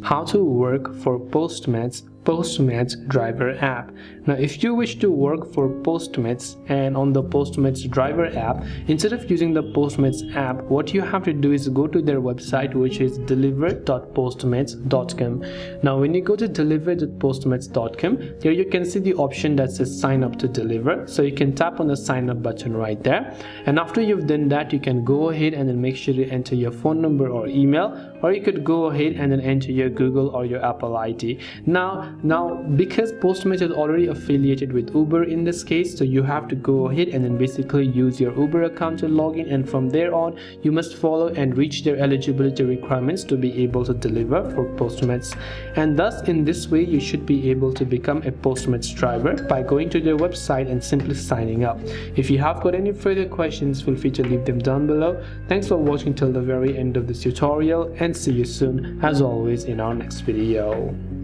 How to work for Postmates driver app. Now if you wish to work for Postmates and on the Postmates driver app, instead of using the Postmates app, what you have to do is go to their website, which is deliver.postmates.com. Now when you go to deliver.postmates.com, here you can see the option that says sign up to deliver, so you can tap on the sign up button right there, and after you've done that, you can go ahead and then make sure to enter your phone number or email, or you could go ahead and then enter your Google or your Apple ID. Now because Postmates is already affiliated with Uber in this case, so you have to go ahead and then basically use your Uber account to log in, and from there on you must follow and reach their eligibility requirements to be able to deliver for Postmates, and thus in this way you should be able to become a Postmates driver by going to their website and simply signing up. If you have got any further questions, feel free to leave them down below. Thanks for watching till the very end of this tutorial, and see you soon as always in our next video.